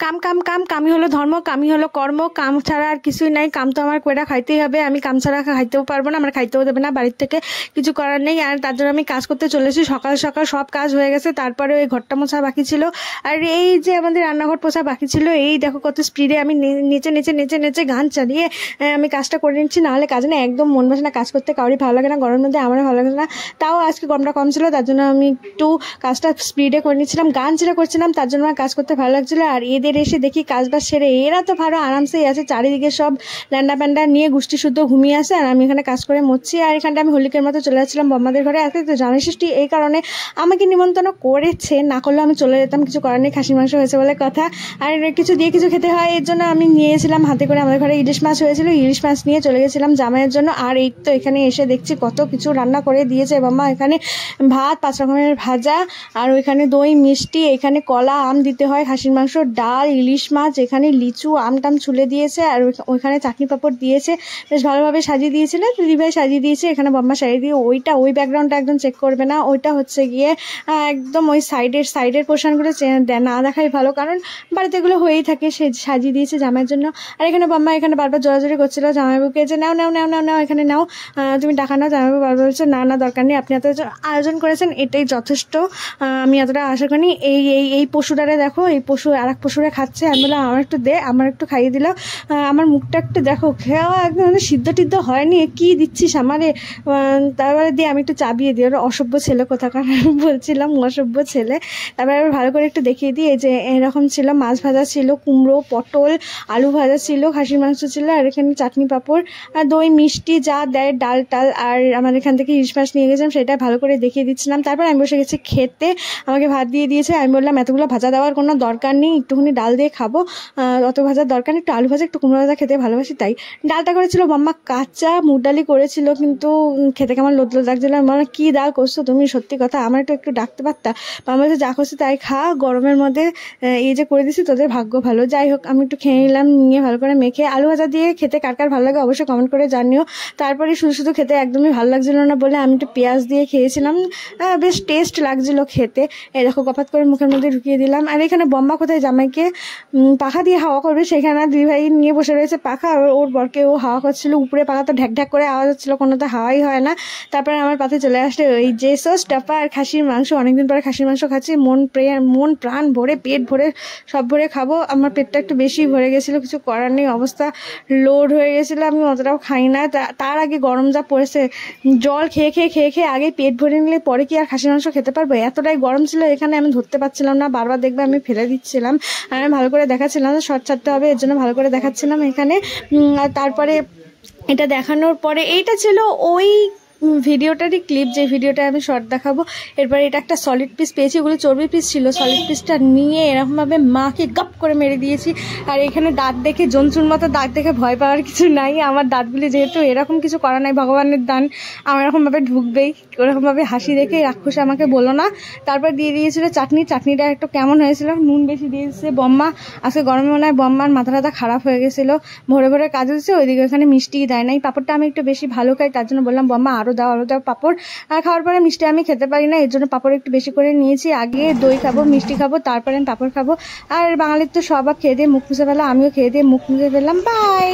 কাম কাম কাম কামই হলো ধর্ম, কামই হলো কর্ম। কাম ছাড়া আর কিছুই নাই। কাম তো আমার কইরা খাইতেই হবে। আমি কাম ছাড়া খাইতেও পারবো না, আমার খাইতেও দেবে না বাড়ির থেকে, কিছু করার নেই। আর তার জন্য আমি কাজ করতে চলেছি। সকাল সকাল সব কাজ হয়ে গেছে, তারপরে ওই ঘরটা মোছা বাকি ছিল। আর এই যে আমাদের রান্নাঘর পোছা বাকি ছিল, এই দেখো কত স্পিডে আমি নেচে নেচে নেচে নেচে গান চালিয়ে আমি কাজটা করে নিচ্ছি। নাহলে কাজ না একদম মন বসে না, কাজ করতে কাউরি ভালো লাগে না, গরমের মধ্যে আমারও ভালো লাগে না। তাও আজকে গরমটা কম ছিল, তার জন্য আমি একটু কাজটা স্পিডে করে নিচ্ছিলাম, গান যেটা করছিলাম তার জন্য আমার কাজ করতে ভালো লাগছিল। আর এদের এসে দেখি কাজ বাজ সেরে এরা তো ভালো আরামসেই আছে, চারিদিকে সব ল্যান্ডা প্যান্ডা নিয়ে গোষ্ঠী শুদ্ধ ঘুমিয়ে আছে, আর আমি এখানে কাজ করে মরছি। আর এখানটা আমি হোলিকের মতো চলে যাচ্ছিলাম বম্মাদের ঘরে। আজকে তো জামাই ষষ্ঠী, এই কারণে আমাকে নিমন্ত্রণ করেছে, না করলেও আমি চলে যেতাম, কিছু করার নেই, খাসির মাংস হয়েছে বলে কথা। আর কিছু দিয়ে কিছু খেতে হয়, এর জন্য আমি নিয়েছিলাম হাতে করে। আমাদের ঘরে ইলিশ মাছ হয়েছিল, ইলিশ মাছ নিয়ে চলে গেছিলাম জামাইয়ের জন্য। আর এই তো এখানে এসে দেখছি কত কিছু রান্না করে দিয়েছে বম্মা। এখানে ভাত, 5 রকমের ভাজা, আর ওইখানে দই মিষ্টি, এখানে কলা আম দিতে হয়, খাসির মাংস, ডাল, ইলিশ মাছ, এখানে লিচু আম টাম ছুলে দিয়েছে, আর ওইখানে চাটনি পাপড় দিয়েছে, বেশ ভালোভাবে সাজিয়ে দিয়েছিল, দিদিভাই সাজিয়ে দিয়েছে। এখানে বম্মা সাজিয়ে দিয়ে ওই ব্যাকগ্রাউন্ডটা একদম চেক করবে না, ওইটা হচ্ছে গিয়ে একদম ওই সাইডের পোর্শনগুলো না দেখাই ভালো, কারণ বাড়িতে এগুলো হয়েই থাকে। সে সাজিয়ে দিয়েছে জামাইয়ের জন্য। আর এখানে বম্মা এখানে বারবার জোরাজোরি করছিল জামাইবাবুকে যে নাও নাও নাও নাও নাও এখানে নাও, তুমি টাকা নাও। জামাইবাবু বারবার বলছে না না দরকার নেই, আপনি এত আয়োজন করেছেন এটাই যথেষ্ট, আমি এতটা আশা করিনি। এই পশুটারে দেখো, এই পশু আর এক পশুরে খাচ্ছে। আমি বললাম আমার একটু দে, আমার একটু খাইয়ে দিলাম। আমার মুখটা একটু দেখো, খেয়াও একদম সিদ্ধ টিদ্ধ হয়নি, কি দিচ্ছিস আমারে। তারপরে দিয়ে আমি একটু চাবিয়ে দিই, ওরা অসভ্য ছেলে কোথাকার, বলছিলাম অসভ্য ছেলে। তারপরে আমি ভালো করে একটু দেখিয়ে দিই, এই যে এরকম ছিল, মাছ ভাজা ছিল, কুমড়ো পটল আলু ভাজা ছিল, খাসির মাংস ছিল, আর এখানে চাটনি পাঁপড়, আর দই মিষ্টি যা দেয়, ডাল টাল, আর আমার এখান থেকে ইলিশ মাছ নিয়ে গেছিলাম, সেটা ভালো করে দেখিয়ে দিচ্ছিলাম। তারপর আমি বসে গেছি খেতে, আমাকে ভাত দিয়ে দিয়েছে। আমি বললাম এতগুলো ভাজা দেওয়ার কোনো দরকার নেই, একটুখানি ডাল দিয়ে খাবো, অত ভাজার দরকার নেই, একটু আলু ভাজা একটু কুমড়ো ভাজা খেতে ভালোবাসি তাই। ডালটা করেছিল মাম্মা কাঁচা, মুগ ডালি করেছিল, কিন্তু খেতে কেমন লোদ লোদ লাগছিল। আমি বললাম কি ডাল করছো তুমি, সত্যি কথা আমার একটু ডাকতে পারতা। মাম্মা বলছে যা করছে তাই খা, গরমের মধ্যে এই যে করে দিছি তোদের ভাগ্য ভালো। যাই হোক আমি একটু খেয়ে নিলাম, নিয়ে ভালো করে মেখে। আলু ভাজা দিয়ে খেতে কার কার ভালো লাগে অবশ্যই কমেন্ট করে জানিও। তারপরে শুধু শুধু খেতে একদমই ভালো লাগছিল না বলে আমি একটু পেঁয়াজ দিয়ে খেয়েছিলাম, বেশ টেস্ট লাগছিল খেতে। এই দেখো কপাত করে মুখের মধ্যে ঢুকিয়ে দিলাম। আর এখানে বম্মা কোথায় জামাইকে পাখা দিয়ে হাওয়া করবে, সেখানে দিদিভাই নিয়ে বসে রয়েছে পাখা, ওর বরকে ও হাওয়া করছিল। উপরে পাখা তো ঢ্যাক ঢ্যাক করে আওয়াজ হচ্ছিল, কোনো তো হাওয়াই হয় না। তারপরে আমার পাতে চলে আসলে ওই যে সস টাপা আর খাসির মাংস। অনেকদিন পরে খাসির মাংস খাচ্ছি, মন প্রাণ ভরে, পেট ভরে, সব ভরে খাবো। আমার পেটটা একটু বেশি ভরে গেছিলো, কিছু করার নেই, অবস্থা লোড হয়ে গেছিলো, আমি অতটাও খাই না। তার আগে গরম যা পড়েছে, জল খেয়ে খেয়ে খেয়ে খেয়ে আগে পেট ভরে নিলে পরে কি আর খাসির মাংস খেতে পারবো, এতটাই গরম ছিল। এখানে আমি ধরতে পারছিলাম না, বারবার দেখবে আমি ফেলে দিচ্ছিলাম। আর আমি ভালো করে দেখাচ্ছিলাম, শর্ট ছাড়তে হবে এর জন্য ভালো করে দেখাচ্ছিলাম এখানে। আর তারপরে এটা দেখানোর পরে এইটা ছিল ওই ভিডিওটারই ক্লিপ, যে ভিডিওটা আমি শর্ট দেখাবো। এরপরে এটা একটা সলিড পিস পেয়েছি, ওগুলো চর্বি পিস ছিল, সলিড পিসটা নিয়ে এরকমভাবে মাকে গাপ করে মেরে দিয়েছি। আর এখানে দাঁত দেখে, জন্তুর মতো দাঁত দেখে ভয় পাওয়ার কিছু নাই, আমার দাঁতগুলি যেহেতু এরকম কিছু করা নাই, ভগবানের দান আমার এরকমভাবে ঢুকবেই, ওরকমভাবে হাসি দেখে রাক্ষসে আমাকে বলো না। তারপর দিয়ে দিয়েছিল চাটনিটা একটু কেমন হয়েছিল, নুন বেশি দিয়েছে বম্মা। আজকে গরমে মনে হয় বম্মার মাথা খারাপ হয়ে গেছিলো, ভোরে ভোরে কাজ হচ্ছে, ওইদিকে ওখানে মিষ্টি দেয় নাই। পাঁপড়টা আমি একটু বেশি ভালো খাই, তার জন্য বললাম বম্মা আরো দাও পাঁপড়। আর খাওয়ার পরে মিষ্টি আমি খেতে পারি না, এর জন্য পাঁপড় একটু বেশি করে নিয়েছি। আগে দই খাবো, মিষ্টি খাবো, তারপরে আমি পাঁপড় খাবো। আর বাঙালির তো সবাই খেয়ে দিয়ে মুখ মুছে ফেলা, আমিও খেয়ে দিয়ে মুখ মুছে ফেললাম। বাই।